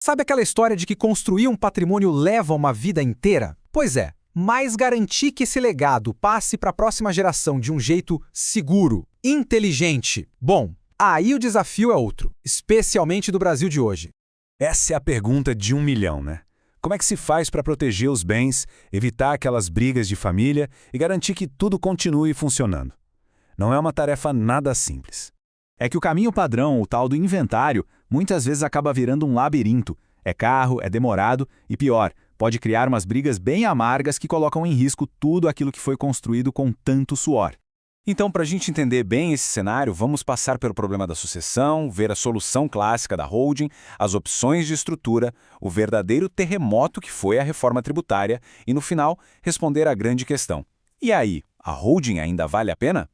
Sabe aquela história de que construir um patrimônio leva uma vida inteira? Pois é, mas garantir que esse legado passe para a próxima geração de um jeito seguro, inteligente. Bom, aí o desafio é outro, especialmente do Brasil de hoje. Essa é a pergunta de 1 milhão, né? Como é que se faz para proteger os bens, evitar aquelas brigas de família e garantir que tudo continue funcionando? Não é uma tarefa nada simples. É que o caminho padrão, o tal do inventário, muitas vezes acaba virando um labirinto. É caro, é demorado e pior, pode criar umas brigas bem amargas que colocam em risco tudo aquilo que foi construído com tanto suor. Então, para a gente entender bem esse cenário, vamos passar pelo problema da sucessão, ver a solução clássica da holding, as opções de estrutura, o verdadeiro terremoto que foi a reforma tributária e, no final, responder à grande questão. E aí, a holding ainda vale a pena?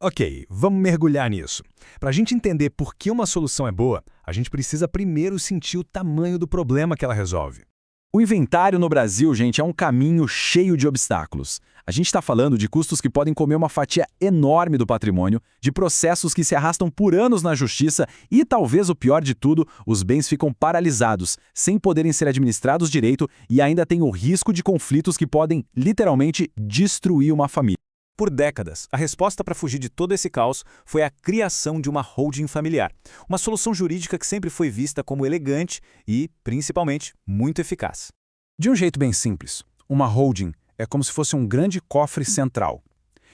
Ok, vamos mergulhar nisso. Para a gente entender por que uma solução é boa, a gente precisa primeiro sentir o tamanho do problema que ela resolve. O inventário no Brasil, gente, é um caminho cheio de obstáculos. A gente está falando de custos que podem comer uma fatia enorme do patrimônio, de processos que se arrastam por anos na justiça e, talvez o pior de tudo, os bens ficam paralisados, sem poderem ser administrados direito e ainda tem o risco de conflitos que podem, literalmente, destruir uma família. Por décadas, a resposta para fugir de todo esse caos foi a criação de uma holding familiar, uma solução jurídica que sempre foi vista como elegante e, principalmente, muito eficaz. De um jeito bem simples, uma holding é como se fosse um grande cofre central.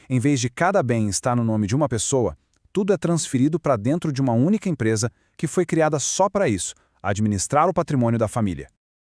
Em vez de cada bem estar no nome de uma pessoa, tudo é transferido para dentro de uma única empresa que foi criada só para isso, administrar o patrimônio da família.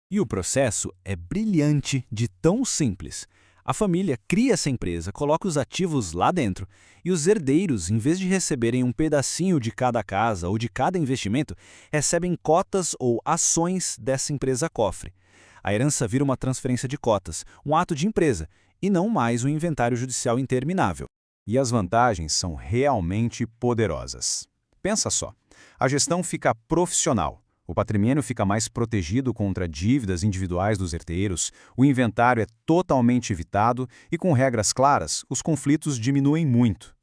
E o processo é brilhante de tão simples. A família cria essa empresa, coloca os ativos lá dentro e os herdeiros, em vez de receberem um pedacinho de cada casa ou de cada investimento, recebem cotas ou ações dessa empresa cofre. A herança vira uma transferência de cotas, um ato de empresa, e não mais um inventário judicial interminável. E as vantagens são realmente poderosas. Pensa só, a gestão fica profissional. O patrimônio fica mais protegido contra dívidas individuais dos herdeiros, o inventário é totalmente evitado e, com regras claras, os conflitos diminuem muito.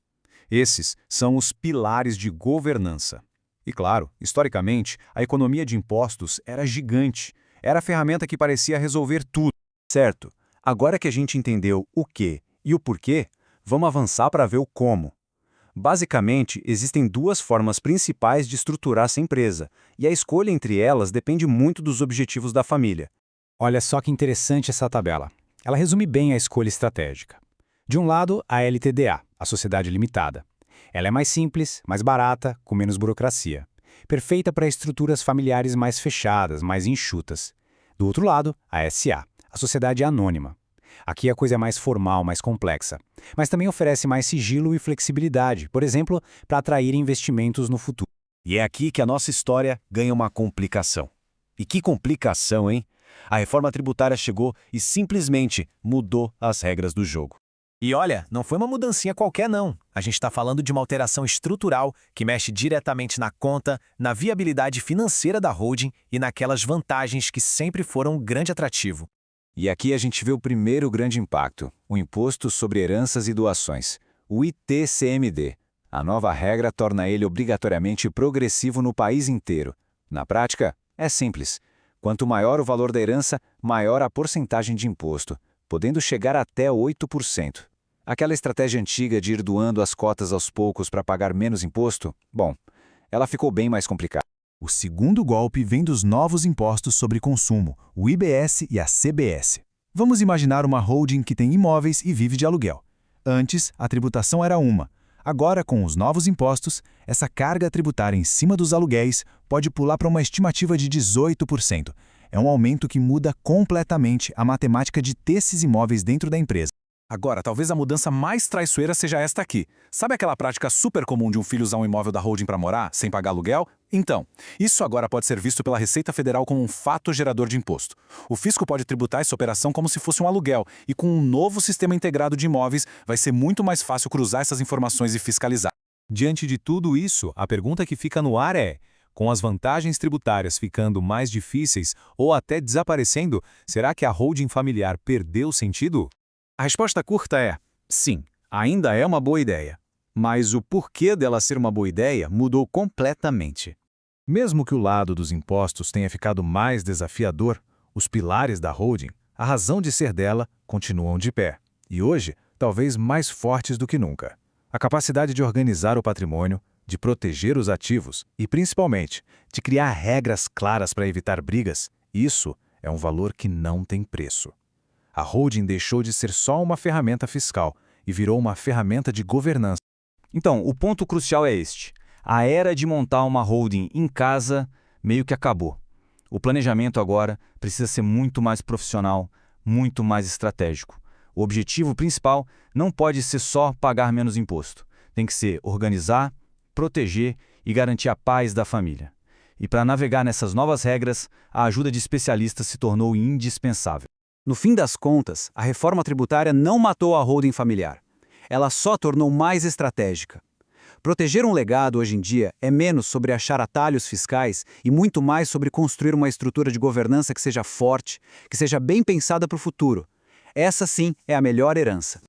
Esses são os pilares de governança. E claro, historicamente, a economia de impostos era gigante. Era a ferramenta que parecia resolver tudo. Certo, agora que a gente entendeu o que e o porquê, vamos avançar para ver o como. Basicamente, existem duas formas principais de estruturar essa empresa, e a escolha entre elas depende muito dos objetivos da família. Olha só que interessante essa tabela. Ela resume bem a escolha estratégica. De um lado, a LTDA, a Sociedade Limitada. Ela é mais simples, mais barata, com menos burocracia. Perfeita para estruturas familiares mais fechadas, mais enxutas. Do outro lado, a SA, a Sociedade Anônima. Aqui a coisa é mais formal, mais complexa, mas também oferece mais sigilo e flexibilidade, por exemplo, para atrair investimentos no futuro. E é aqui que a nossa história ganha uma complicação. E que complicação, hein? A reforma tributária chegou e simplesmente mudou as regras do jogo. E olha, não foi uma mudancinha qualquer não. A gente está falando de uma alteração estrutural que mexe diretamente na conta, na viabilidade financeira da holding e naquelas vantagens que sempre foram um grande atrativo. E aqui a gente vê o primeiro grande impacto, o Imposto sobre Heranças e Doações, o ITCMD. A nova regra torna ele obrigatoriamente progressivo no país inteiro. Na prática, é simples. Quanto maior o valor da herança, maior a porcentagem de imposto, podendo chegar até 8%. Aquela estratégia antiga de ir doando as cotas aos poucos para pagar menos imposto, bom, ela ficou bem mais complicada. O segundo golpe vem dos novos impostos sobre consumo, o IBS e a CBS. Vamos imaginar uma holding que tem imóveis e vive de aluguel. Antes, a tributação era uma. Agora, com os novos impostos, essa carga tributária em cima dos aluguéis pode pular para uma estimativa de 18%. É um aumento que muda completamente a matemática de ter esses imóveis dentro da empresa. Agora, talvez a mudança mais traiçoeira seja esta aqui. Sabe aquela prática super comum de um filho usar um imóvel da holding para morar, sem pagar aluguel? Então, isso agora pode ser visto pela Receita Federal como um fato gerador de imposto. O fisco pode tributar essa operação como se fosse um aluguel, e com um novo sistema integrado de imóveis, vai ser muito mais fácil cruzar essas informações e fiscalizar. Diante de tudo isso, a pergunta que fica no ar é: com as vantagens tributárias ficando mais difíceis ou até desaparecendo, será que a holding familiar perdeu sentido? A resposta curta é: sim, ainda é uma boa ideia. Mas o porquê dela ser uma boa ideia mudou completamente. Mesmo que o lado dos impostos tenha ficado mais desafiador, os pilares da holding, a razão de ser dela, continuam de pé. E hoje, talvez mais fortes do que nunca. A capacidade de organizar o patrimônio, de proteger os ativos e, principalmente, de criar regras claras para evitar brigas, isso é um valor que não tem preço. A holding deixou de ser só uma ferramenta fiscal e virou uma ferramenta de governança. Então, o ponto crucial é este. A era de montar uma holding em casa meio que acabou. O planejamento agora precisa ser muito mais profissional, muito mais estratégico. O objetivo principal não pode ser só pagar menos imposto. Tem que ser organizar, proteger e garantir a paz da família. E para navegar nessas novas regras, a ajuda de especialistas se tornou indispensável. No fim das contas, a reforma tributária não matou a holding familiar. Ela só tornou mais estratégica. Proteger um legado hoje em dia é menos sobre achar atalhos fiscais e muito mais sobre construir uma estrutura de governança que seja forte, que seja bem pensada para o futuro. Essa sim é a melhor herança.